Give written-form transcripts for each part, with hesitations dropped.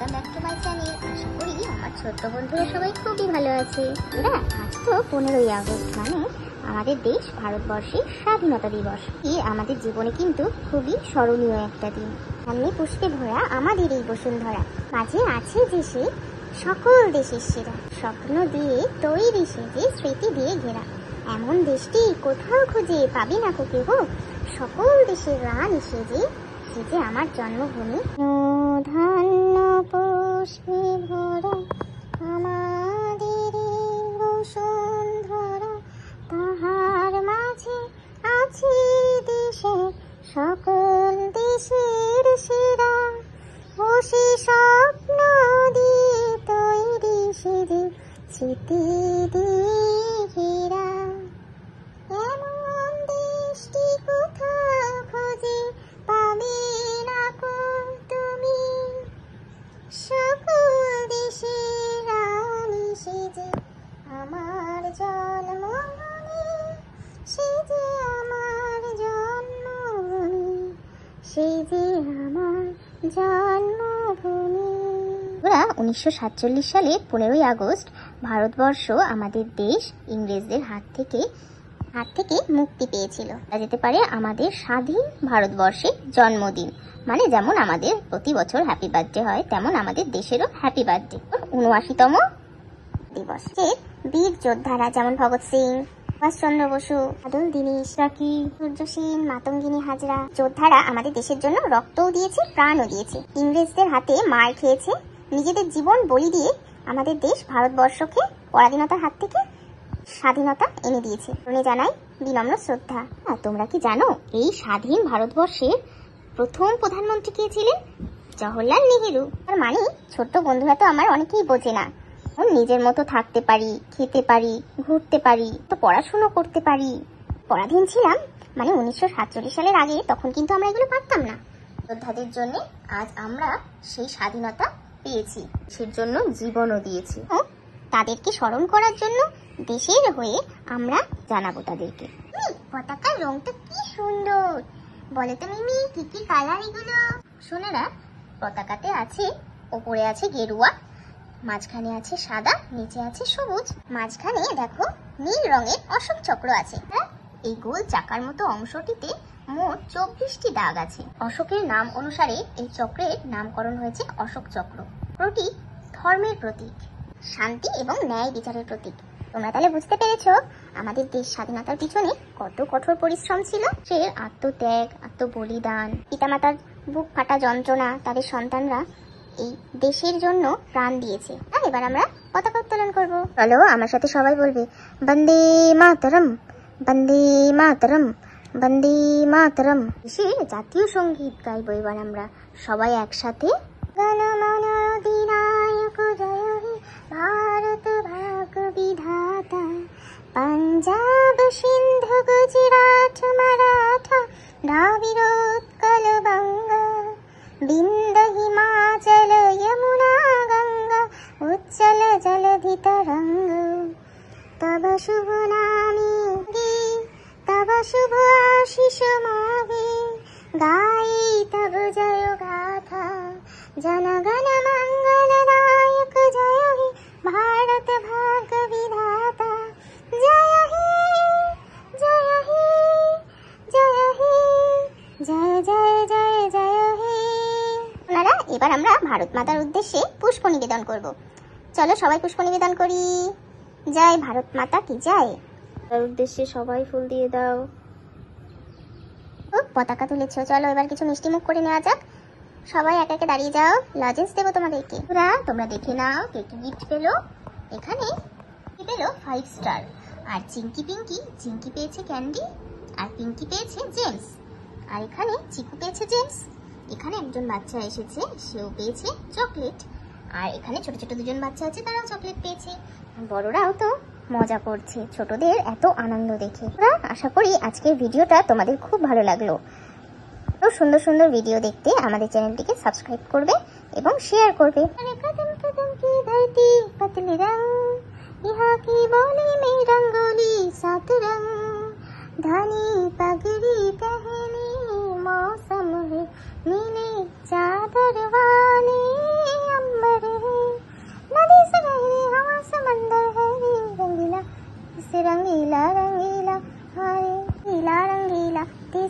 Welcome back to my channel. আশা করি আমার ছোট্ট বন্ধুরা সবাই খুবই ভালো আছে। আজ তো 15ই আগস্ট, মানে আমাদের দেশ ভারতবর্ষের স্বাধীনতা দিবস। আমাদের জীবনে কিন্তু খুবই স্মরণীয় একটা দিন। সামনে পুষ্পে ভরা আমাদের এই বসুন্ধরা, মাঝে আছে দেশে সকল দেশের সেরা, স্বপ্ন দিয়ে তৈরি সেজে স্মৃতি দিয়ে ঘেরা। এমন দেশটি কোথাও খুঁজে পাবি না কোকে গো, সকল দেশের রানী সেজে সেজে আমার জন্মভূমি। ধন্য পুষ্পে ভরা আমাদের বসুন্ধরা, তাহার মাঝে আছে দেশে সকল দেশের সেরা, বসে স্বপ্ন দিয়ে তৈরি সেজে স্মৃতি দিয়ে ঘেরা। এমন দেশটি কোথাও খুঁজে পাবে না কো তুমি, সকল দেশের রানী সেজে আমার জন্মভূমি, সেজে আমার জন্মভূমি, সেজে আমার জন্মভূমি। 1947 সালে 15ই আগস্ট ভারতবর্ষ আমাদের দেশ ইংরেজদের হাত থেকে মুক্তি পেয়েছিল। যেতে পারে আমাদের স্বাধীন ভারতবর্ষের জন্মদিন, মানে যেমন আমাদের প্রতি বছর হ্যাপি বার্থডে হয়, তেমন আমাদের দেশেরও হ্যাপি বার্থডে। 79তম দিবস। বীর যোদ্ধারা যেমন ভগৎ সিং, সুভাষচন্দ্র বসু, আদল দীনেশ, রাকি, সূর্য সেন, মাতঙ্গিনী হাজরা যোদ্ধারা আমাদের দেশের জন্য রক্তও দিয়েছে, প্রাণও দিয়েছে। ইংরেজদের হাতে মার খেয়েছে, নিজেদের জীবন বলি দিয়ে আমাদের দেশ ভারতবর্ষকে পরাধীনতার হাত থেকে স্বাধীনতা এনে দিয়েছে। শুনে জানাই বিনম্র শ্রদ্ধা। তোমরা কি জানো এই স্বাধীন ভারতবর্ষের প্রথম প্রধানমন্ত্রী কে ছিলেন? জওহরলাল নেহেরু। তার মানে ছোট্ট বন্ধুরা তো আমার অনেকেই বোঝে না, নিজের মতো থাকতে পারি, খেতে পারি, ঘুরতে পারি, তো পড়াশুনো করতে পারি। পরাধীন ছিলাম মানে 1947 সালের আগে, তখন কিন্তু আমরা এগুলো পারতাম না। যোদ্ধাদের জন্য আজ আমরা সেই স্বাধীনতা পেয়েছি, সের জন্য জীবনও দিয়েছি। তাদেরকে স্মরণ করার জন্য দেশের হয়ে আমরা জানাবো তাদেরকে। পতাকার রংটা কি সুন্দর, বলে তো মিমি, কি কি কালার এগুলো? সোনারা, পতাকাতে আছে, ওপরে আছে গেরুয়া, মাঝখানে আছে সাদা, নিচে আছে সবুজ, মাঝখানে দেখো নীল রঙের অশোক চক্র আছে। এই গোল চাকার মতো অংশটিতে মোট 24টি দাগ আছে। অশোকের নাম অনুসারে এই চক্রের নামকরণ হয়েছে অশোক চক্র। প্রতীক ধর্মের প্রতীক, শান্তি এবং ন্যায় বিচারের প্রতীক। তোমরা তাহলে বুঝতে পেরেছো আমাদের দেশ স্বাধীনতার পিছনে কত কঠোর পরিশ্রম ছিল। সে আত্মত্যাগ, আত্মবলিদান, পিতামাতার বুক ফাটা যন্ত্রণা, তাদের সন্তানরা এই দেশের জন্য প্রাণ দিয়েছে। এবার আমরা পতাকা উত্তোলন করবো। চলো আমার সাথে সবাই বলবে বন্দে মাতরম, বন্দে মাতরম, বন্দে মাতরম। দেশের জাতীয় সঙ্গীত গাইবো এবার আমরা সবাই একসাথে। গণমন অধিনায়ক জয় হে ভারত ভাগ্য বিধাতা, পাঞ্জাব সিন্ধু গুজরাট মারাঠা দ্রাবিড় উৎকল বঙ্গা, বিন্দ হিমাচল যমুনা গঙ্গা উজ্জ্বল জলধি তরঙ্গ, তব শুভ নামে তব শুভ আশিস মোহে, গাই তব জয় গাথা, জনগণ মঙ্গল দায়ক জয় হে ভারত ভাগ্য বিধাতা, জয় হে জয় হে জয় হে জয় জয় জয় জয় হে। আপনারা এবার আমরা ভারত মাতার উদ্দেশ্যে পুষ্প নিবেদন করব। চলো সবাই পুষ্প নিবেদন করি। জয় ভারত মাতা কি জয়। তার উদ্দেশ্যে সবাই ফুল দিয়ে দাও। পতাকা তুলেছো, চলো এবার কিছু মিষ্টি মুখ করে নেওয়া যাক। সবাই একে একে দাঁড়িয়ে যাও, লজেন্স দেবো তোমাদেরকে। তোমরা দেখে নাও কে কি গিফট পেলো। এখানে পেলো 5 স্টার, আর চিঙ্কি পেয়েছে ক্যান্ডি, আর পিঙ্কি পেয়েছে জেমস, আর এখানে চিকু পেয়েছে জেমস। এখানে একজন বাচ্চা এসেছে, সেও পেয়েছে চকলেট, আর এখানে ছোট ছোট দুজন বাচ্চা আছে, তারাও চকলেট পেয়েছে। বড়রাও তো মজা করছে ছোটদের এত আনন্দ দেখে। আশা করি আজকের ভিডিওটা তোমাদের খুব ভালো লাগলো। সুন্দর সুন্দর ভিডিও দেখতে আমাদের চ্যানেলটিকে সাবস্ক্রাইব করবে এবং শেয়ার করবে। কদম কদম কি ধরতি পতলি রং, ইহা কি বলে মে রঙ্গোলি সাত রং, धानी पगड़ी पहनी मौसम है नीले चादर वाली अम्मा।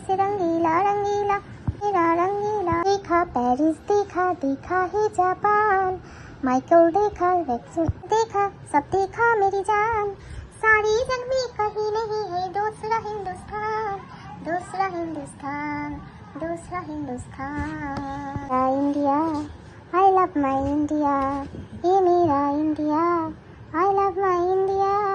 से रंगीला रंगीला मेरा रंगीला। देखा पेरिस देखा देखा है जापान, माइकल देखा वैक्सीन देखा, सब देखा मेरी जान। सारी जग में कहीं नहीं है दूसरा हिंदुस्तान, दूसरा हिंदुस्तान, दूसरा Hindustan. India I love my India, ये मेरा India, I love my India.